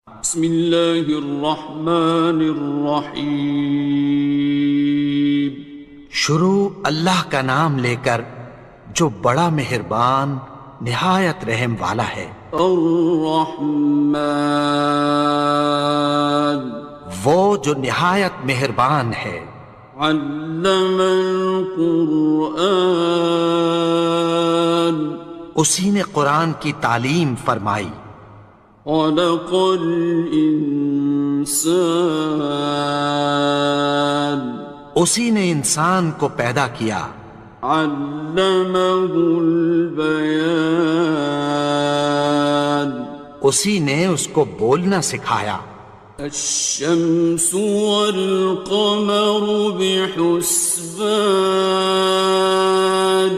بسم اللہ الرحمن الرحیم۔ شروع اللہ کا نام لے کر جو بڑا مہربان نہایت رحم والا ہے۔ الرحمن، وہ جو نہایت مہربان ہے۔ علم القرآن، اسی نے قرآن کی تعلیم فرمائی۔ خلق الانسان، اسی نے انسان کو پیدا کیا۔ علمہ البیان، اسی نے اس کو بولنا سکھایا۔ الشمس والقمر بحسبان،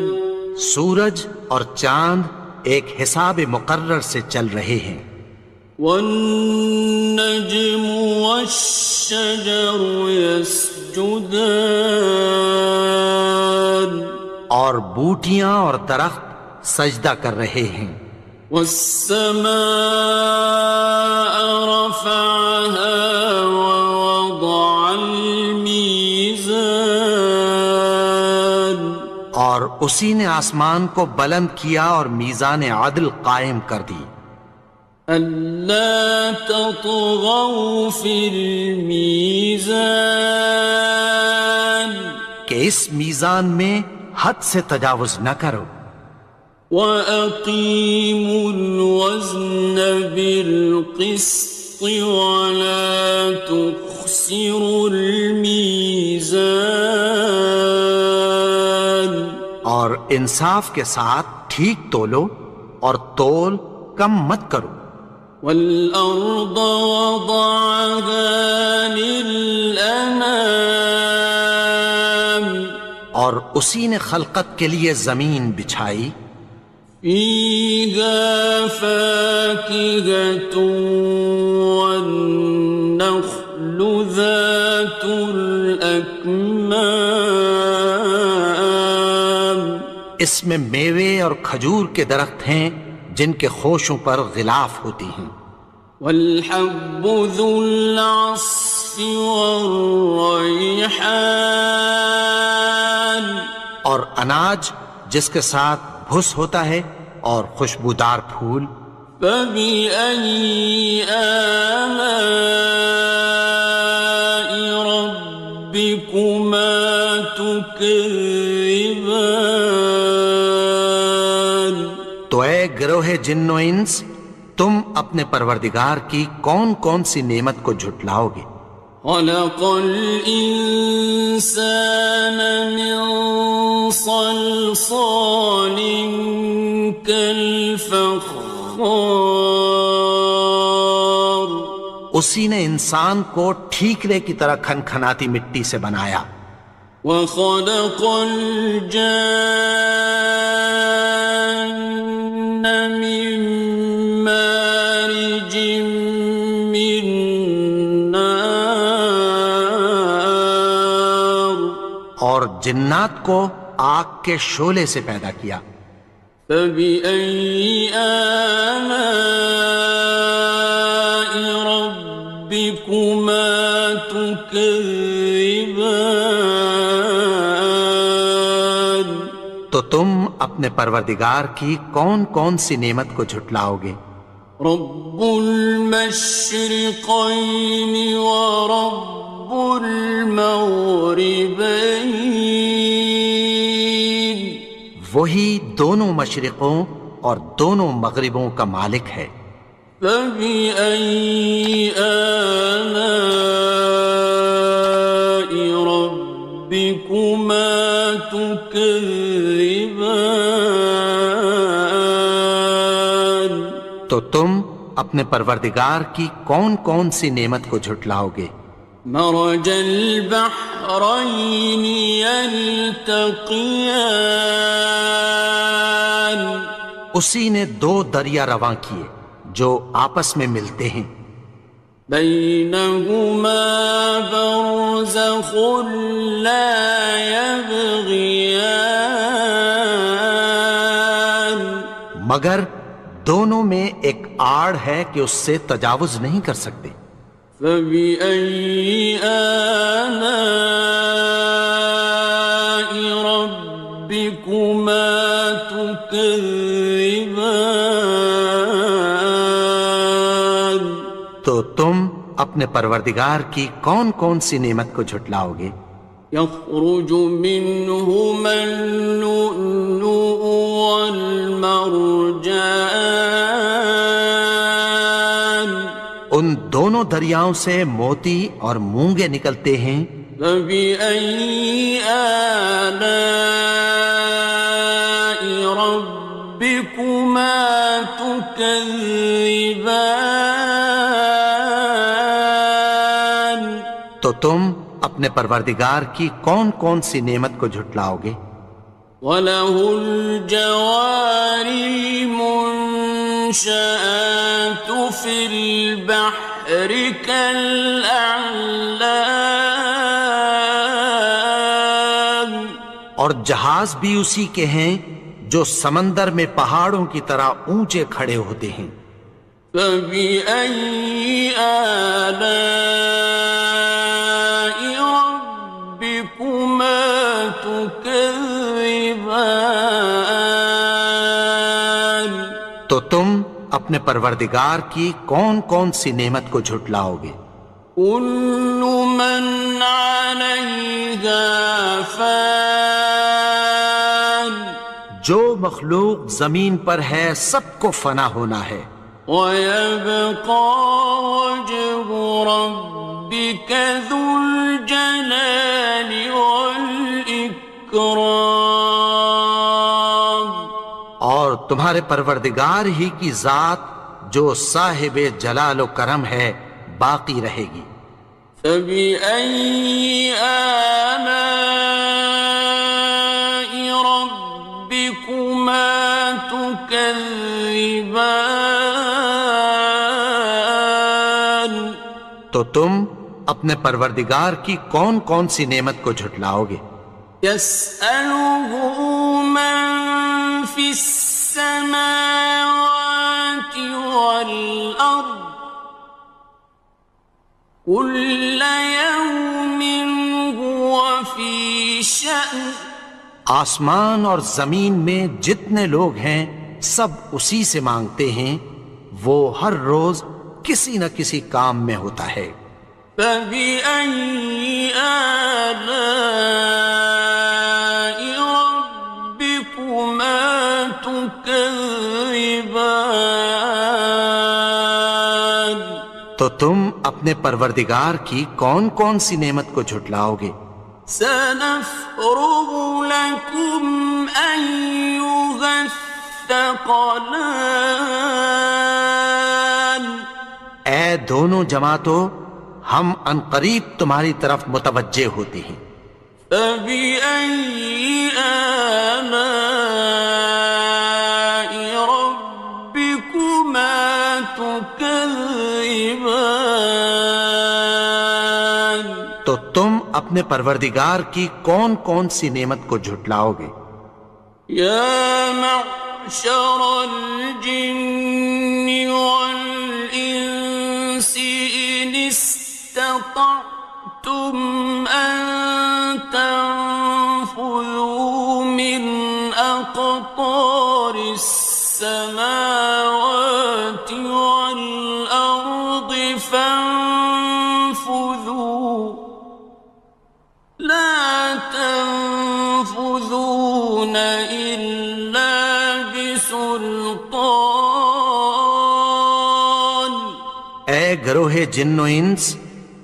سورج اور چاند ایک حساب مقرر سے چل رہے ہیں۔ والنجم والشجر يسجدان، اور بوٹیاں اور درخت سجدہ کر رہے ہیں۔ والسماء رفعها ووضع الميزان، اور اسی نے آسمان کو بلند کیا اور میزان عدل قائم کر دی۔ ألا تطغوا في الميزان، کہ اس میزان میں حد سے تجاوز نہ کرو۔ وَأَقِيمُوا الْوَزْنَ بِالْقِسْطِ وَلَا تُخْسِرُوا الْمِيزَانَ، اور انصاف کے ساتھ ٹھیک تولو اور تول کم مت کرو۔ وَالْأَرْضَ وَضَعَهَا لِلْأَنَامِ، اور اسی نے خلقت کے لیے زمین بچھائی۔ فِيهَا فَاكِهَةٌ وَالنَّخْلُ ذَاتُ الْأَكْمَامِ، اس میں میوے اور کھجور کے درخت ہیں جن کے خوشوں پر غلاف ہوتی ہیں۔ وَالْحَبُّ ذُو الْعَصْفِ وَالرَّيْحَانِ، اور اناج جس کے ساتھ بھس ہوتا ہے اور خوشبودار پھول۔ فَبِأَيِّ آلَاءِ رَبِّكُمَا تُكَذِّبَانِ، تو اے گروہ جن و انس، تم اپنے پروردگار کی کون کون سی نعمت کو جھٹلاؤ گے؟ خَلَقَ الْإِنسَانَ مِنْ صَلْصَالٍ كَالْفَخَّارِ، اسی نے انسان کو ٹھیکرے کی طرح کھنکھناتی مٹی سے بنایا۔ وَخَلَقَ الْجَانَّ مِن مَّارِجٍ مِّن نَّارٍ، اور جنات کو آگ کے شعلے سے پیدا کیا۔ فَبِأَيِّ آلَاءِ رَبِّكُمَا تُكَذِّبَانِ، تو تم اپنے پروردگار کی کون کون سی نعمت کو جھٹلاؤ گے؟ رب المشرقين ورب المغربين، وہی دونوں مشرقوں اور دونوں مغربوں کا مالک ہے۔ فبأي آلاء ربكما تكذبان، تو تم اپنے پروردگار کی کون کون سی نعمت کو جھٹلاؤ گے؟ مرج البحرين يلتقيان، اسی نے دو دریا رواں کیے جو آپس میں ملتے ہیں۔ بينهما برزخ لا يبغيان، مگر دونوں میں ایک آڑ ہے کہ اس سے تجاوز نہیں کر سکتے. فبأي آلاء ربكما تكذبان. تو تم اپنے پروردگار کی کون کون سی نعمت کو جھٹلاؤ گے؟ يخرج منهما اللؤلؤ والمرجان. ان دونوں دریاؤں سے موتی اور مونگے نکلتے ہیں. فبأي آلاء ربكما تكذبان. تو تم اپنے پروردگار کی کون کون سی نعمت کو جھٹلاؤ گے؟ وَلَهُ الْجَوَارِ الْمُنشَآتُ فِي الْبَحْرِ كَالْأَعْلَامِ. اور جہاز بھی اسی کے ہیں جو سمندر میں پہاڑوں کی طرح اونچے کھڑے ہوتے ہیں. فَبِأَيِّ آلَاءِ رَبِّكُمَا تُكَذِّبَانِ. تو تم اپنے پروردگار کی کون کون سی نعمت کو جھٹلاؤ گے؟ كُلُّ مَنْ عَلَيْهَا فَانٍ. جو مخلوق زمین پر ہے سب کو فنا ہونا ہے. وَيَبْقَى وَجْهُ رَبِّكَ ذُو الْجَلَالِ وَالْإِكْرَامِ. اور تمہارے پروردگار ہی کی ذات جو صاحب جلال و کرم ہے باقی رہے گی. فَبِأَيِّ آلَاءِ رَبِّكُمَا تُكَذِّبَانِ. تو تم اپنے پروردگار کی کون کون سی نعمت کو جھٹلاؤ گے؟ يَسْأَلُهُ مَن فِي السَّمَاوَاتِ وَالْأَرْضِ كُلَّ يَوْمٍ هُوَ فِي شَأْنٍ. آسمان اور زمین میں جتنے لوگ ہیں سب اسی سے مانگتے ہیں، وہ ہر روز کسی نہ کسی کام میں ہوتا ہے. فَبِأَيِّ آلَاءِ رَبِّكُمَا تُكَذِّبَانِ. تو تم اپنے پروردگار کی کون کون سی نعمت کو جھٹلاؤ گے؟ سَنَفْرُغُ لَكُمْ أَيُّهَ الثَّقَلَانِ. اے دونوں جماعتوں، ہم عنقریب تمہاری طرف متوجہ ہوتے ہیں. فَبِأَيِّ آلَاءِ رَبِّكُمَا تُكَذِّبَانِ. تو تم اپنے پروردگار کی کون کون سی نعمت کو جھٹلاؤ گے؟ يَا مَعْشَرَ الْجِنِّ وَالْإِنسِ إِنِ اسْتَطَعْتُمْ أَن تَنفُذُوا مِنْ أَقْطَارِ السَّمَاوَاتِ وَالْأَرْضِ فَانفُذُوا لَا تَنفُذُونَ إِلَّا بِسُلْطَانٍ. اے گروہ جن و انس،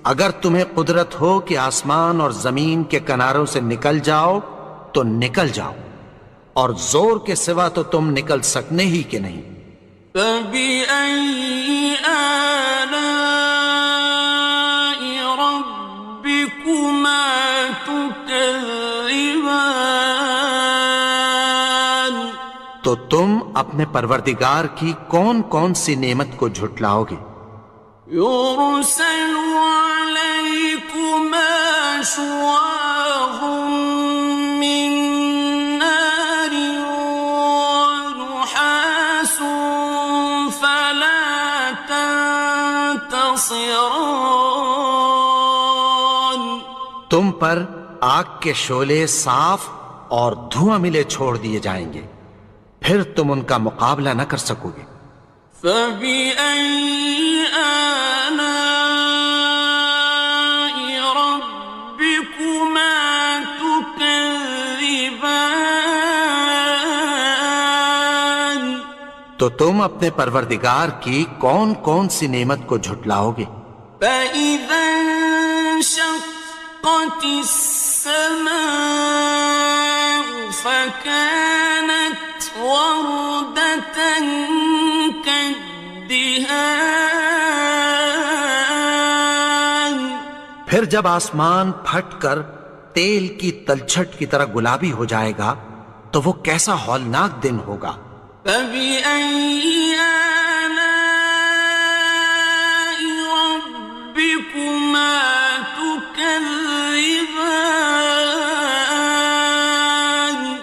اگر تمہیں قدرت ہو کہ آسمان اور زمین کے کناروں سے نکل جاؤ تو نکل جاؤ، اور زور کے سوا تو تم نکل سکنے ہی کہ نہیں. فَبِأَيِّ آلَاءِ رَبِّكُمَا تُكَذِّبَانِ. تو تم اپنے پروردگار کی کون کون سی نعمت کو جھٹلاؤ گے؟ يُرْسَلُ عَلَيْكُمَا شُوَاظٌ مِّن نَّارٍ وَنُحَاسٌ ينتصران تم پر آگ کے شعلے صاف اور دھواں ملے چھوڑ دیے جائیں گے، پھر تم ان کا مقابلہ نہ کر سکو گے۔ فبأي آلاء ربكما تكذبان تو تم اپنے پروردگار کی کون کون سی نعمت کو جھٹلاؤ گے؟ فإذا انشقت السماء فكانت وردة كالدهان پھر جب آسمان پھٹ کر تیل کی تلچھٹ کی طرح گلابی ہو جائے گا تو وہ کیسا ہولناک دن ہوگا۔ فبأي آلاء ربكما تكذبان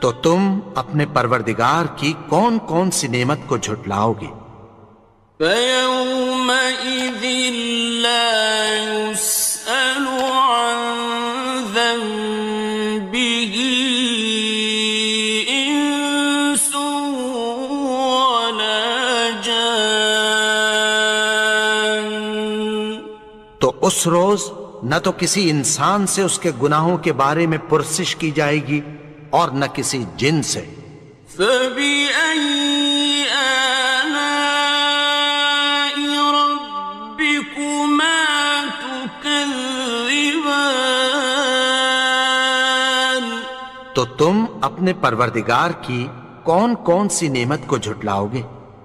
تو تم اپنے پروردگار کی کون کون سی نعمت کو جھٹلاؤ گے؟ فيومئذ لا يسأل عن ذنبه إنس ولا جان تو اس روز نہ تو کسی انسان سے اس کے گناہوں کے بارے میں پرسش کی جائے گی اور نہ کسی جن سے۔ فبأي آلاء ربكما تكذبان تو تم اپنے پروردگار کی کون کون سی نعمت کو جھٹلاؤ گے؟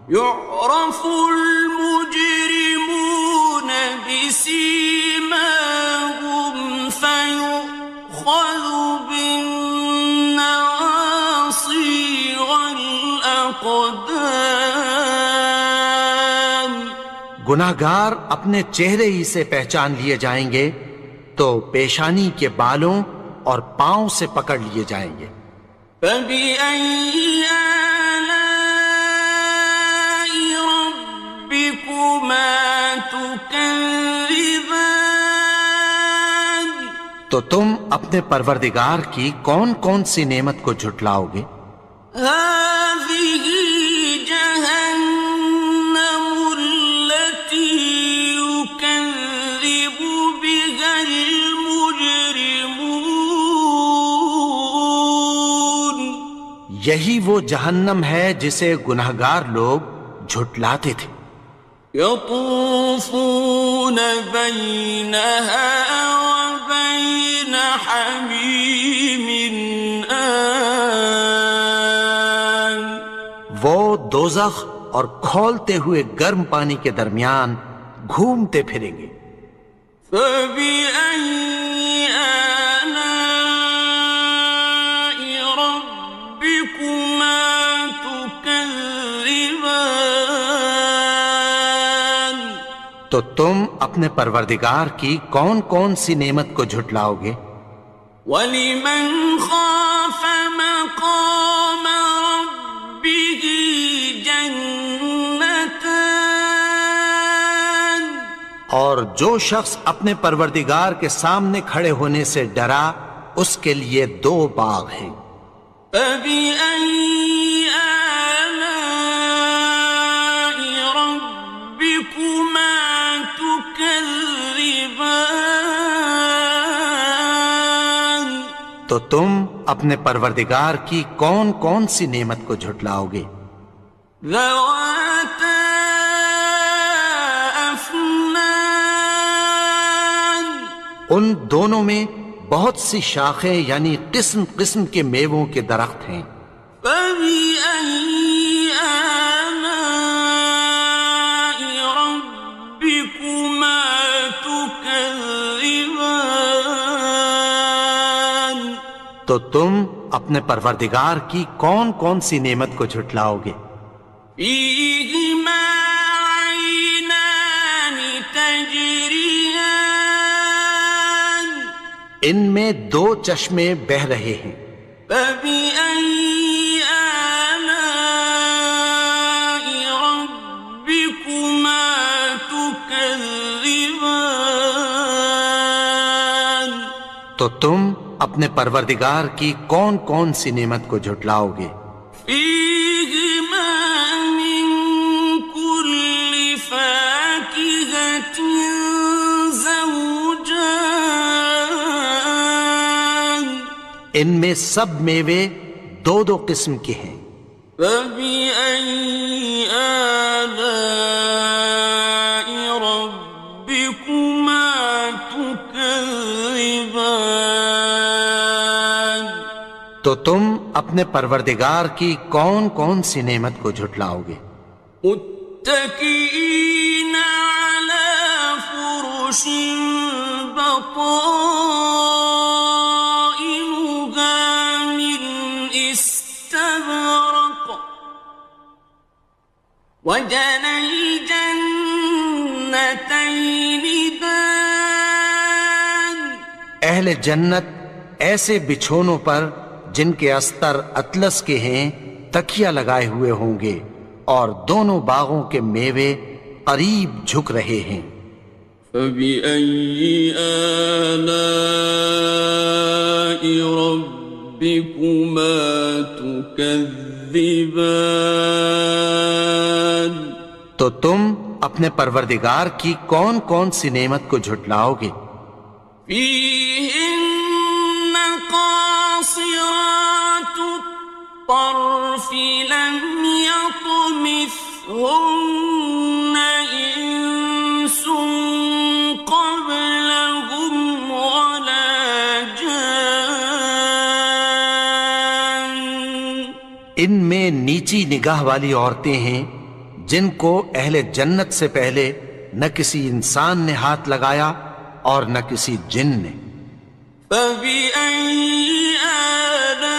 يعرف المجرمون بسيماهم فيؤخذ بالنواصي والأقدام گناہگار اپنے چہرے ہی سے پہچان لیے جائیں گے تو پیشانی کے بالوں اور پاؤں سے پکڑ لیے جائیں گے۔ فبأي آلاء ربكما تكذبان تو تم اپنے پروردگار کی کون کون سی نعمت کو جھٹلاؤ گے؟ هذه جهنم التي يكذب بها المجرمون یہی وہ جہنم ہے جسے گناہگار لوگ جھٹلاتے تھے۔ يطوفون بينها وبين حميم آن وہ دوزخ اور کھولتے ہوئے گرم پانی کے درمیان گھومتے پھریں گے۔ فبأي آلاء ربكما تكذبان تو تم اپنے پروردگار کی کون کون سی نعمت کو جھٹلاؤ گے؟ وَلِمَنْ خَافَ مَقَامَ رَبِّهِ جَنَّتَانِ اور جو شخص اپنے پروردگار کے سامنے کھڑے ہونے سے ڈرا اس کے لیے دو باغ ہیں۔ فَبِأَيِّ آلَاءِ رَبِّكُمَا تُكَذِّبَانِ تو تم اپنے پروردگار کی کون کون سی نعمت کو جھٹلاؤ گے؟ ذَوَاتَا أَفْنَانٍ ان دونوں میں بہت سی شاخیں یعنی قسم قسم کے میووں کے درخت ہیں۔ فَبِأَيِّ آلَاءِ رَبِّكُمَا تُكَذِّبَانِ تو تم اپنے پروردگار کی کون کون سی نعمت کو جھٹلاؤ گے؟ فِيهِمَا عَيْنَانِ تَجْرِيَانِ ان میں دو چشمے بہہ رہے ہیں۔ فَبِأَيِّ آلَاءِ رَبِّكُمَا تُكَذِّبَانِ تكذبان تو تم اپنے پروردگار کی کون کون سی نعمت کو جھٹلاؤ گے؟ فيهما من كل فاكهة زوجان ان میں سب میوے دو دو قسم کے ہیں۔ فبأي آلاء ربكما تكذبان تو تم اپنے پروردگار کی کون کون سی نعمت کو جھٹلاؤ گے؟ متكئين على فرش بطائنها من استبرق وجنى الجنتين دان اہل جنت ایسے بچھونوں پر جن کے استر اطلس کے ہیں تکیہ لگائے ہوئے ہوں گے، اور دونوں باغوں کے میوے قریب جھک رہے ہیں۔ فبأي آلاء ربكما تكذبان تو تم اپنے پروردگار کی کون کون سی نعمت کو جھٹلاؤ گے؟ فيهن قاصرات الطرف لم يطمثهن إنس قبلهم ولا جان ان میں نیچی نگاہ والی عورتیں ہیں جن کو اہل جنت سے پہلے نہ کسی انسان نے ہاتھ لگایا اور نہ کسی جن نے۔ فبأي آلاء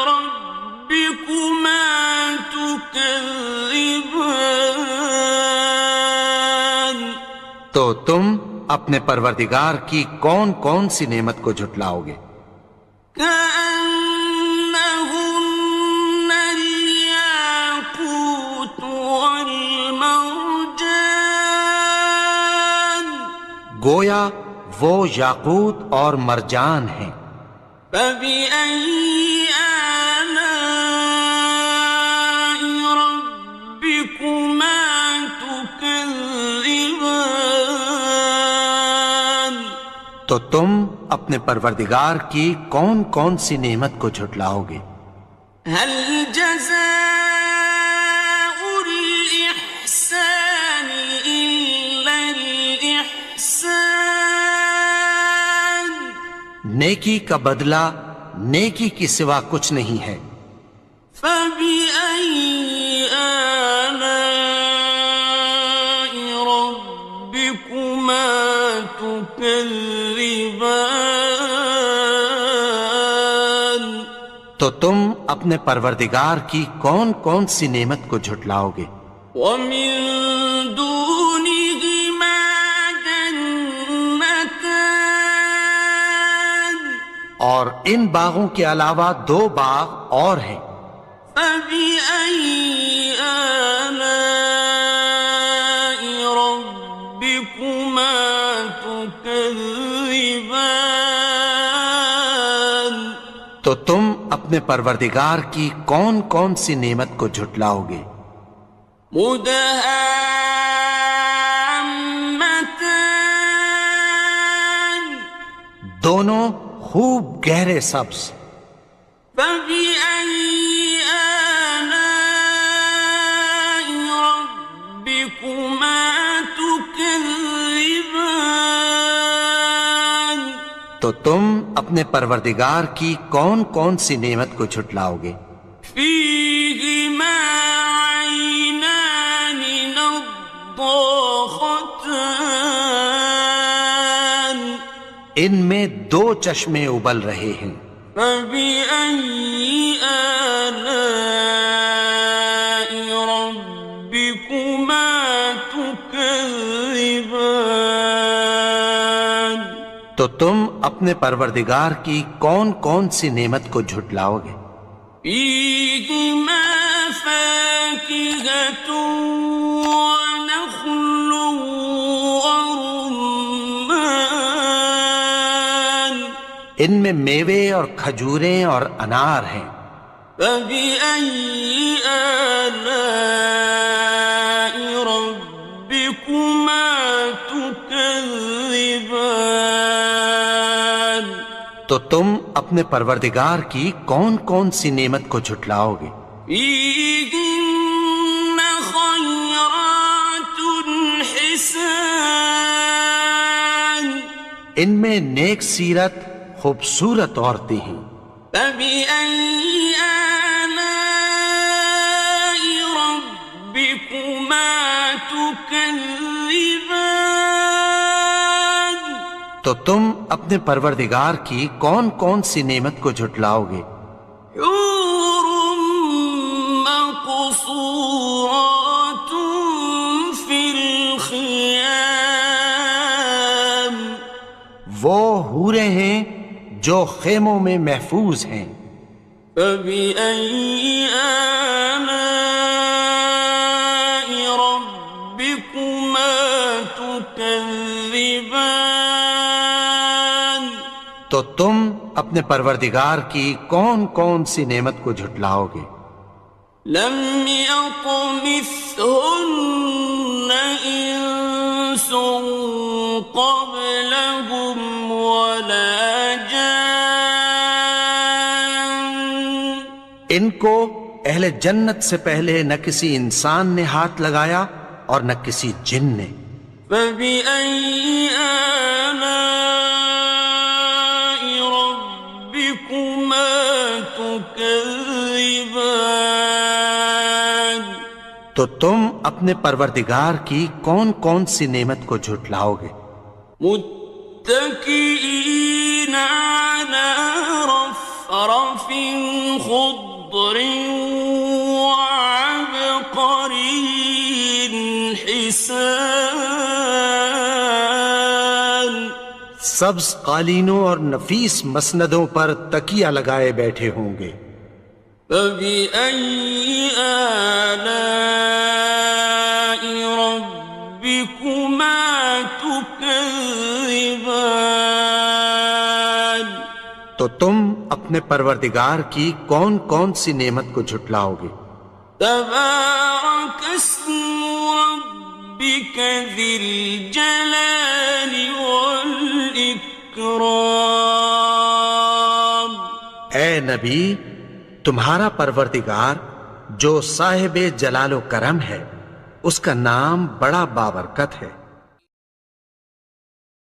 ربكما تكذبان تو تم اپنے پروردگار کی کون کون سی نعمت کو جھٹلاؤ گے؟ كأنهن الياقوت والمرجان گویا وہ یاقوت اور مرجان ہیں۔ فبأي آلاء ربكما تكذبان تو تم اپنے پروردگار کی کون کون سی نعمت کو جھٹلاؤ گے؟ هل جزاء الإحسان إلا الإحسان نیکی کا بدلہ نیکی کی سوا کچھ نہیں ہے۔ فبأي آلاء ربكما تكذبان تو تم اپنے پروردگار کی کون کون سی نعمت کو جھٹلاؤ گے؟ ومن دونهما جنتان اور ان باغوں کے علاوہ دو باغ اور ہیں۔ فبأي آلاء ربكما تكذبان تو تم اپنے پروردگار کی کون کون سی نعمت کو جھٹلاؤ گے؟ مدهامتان دونوں خوب گہرے سبز۔ فبأي آلاء ربكما تكذبان تو تم اپنے پروردگار کی کون کون سی نعمت کو جھٹلاؤ گے؟ فيهما عينان نضاختان ان میں دو چشمے ابل رہے ہیں۔ فبأي آلاء ربكما تكذبان تو تم اپنے پروردگار کی کون کون سی نعمت کو جھٹلاؤ گے؟ فيهما فاكهة ونخل ان میں میوے اور کھجوریں اور انار ہیں۔ فبأي آلاء ربكما تكذبان؟ تو تم اپنے پروردگار کی کون کون سی نعمت کو جھٹلاؤ گے؟ فيهن خيرات حسان، ان میں نیک سیرت خوبصورت عورتیں ہیں۔ فبأي آلاء ربكما تكذبان؟ تو تم اپنے پروردگار کی کون کون سی نعمت کو جھٹلاؤ گے؟ حور مقصورات في الخيام، وہ حوریں ہیں جو خیموں میں محفوظ ہیں۔ فبأي آلاء ربكما تكذبان؟ تو تم اپنے پروردگار کی کون کون سی نعمت کو جھٹلاؤ گے؟ لم يطمثهن إنس قبلهم ولا جان، ان کو اہل جنت سے پہلے نہ کسی انسان نے ہاتھ لگایا اور نہ کسی جن نے۔ فبأي آلاء ربكما تكذبان؟ تو تم اپنے پروردگار کی کون کون سی نعمت کو جھٹلاؤ گے؟ متكئين على رفرف خضر وعبقري حسان، سبز قالینوں اور نفیس مسندوں پر تکیہ لگائے بیٹھے ہوں گے۔ فبأي آلاء ربكما تكذبان؟ تو تم اپنے پروردگار کی کون کون سی نعمت کو جھٹلاؤ گے؟ تبارك اسم ربك ذي الجلال والإكرام۔ اے نبی، تمہارا پروردگار جو صاحب جلال و کرم ہے، اس کا نام بڑا بابرکت ہے۔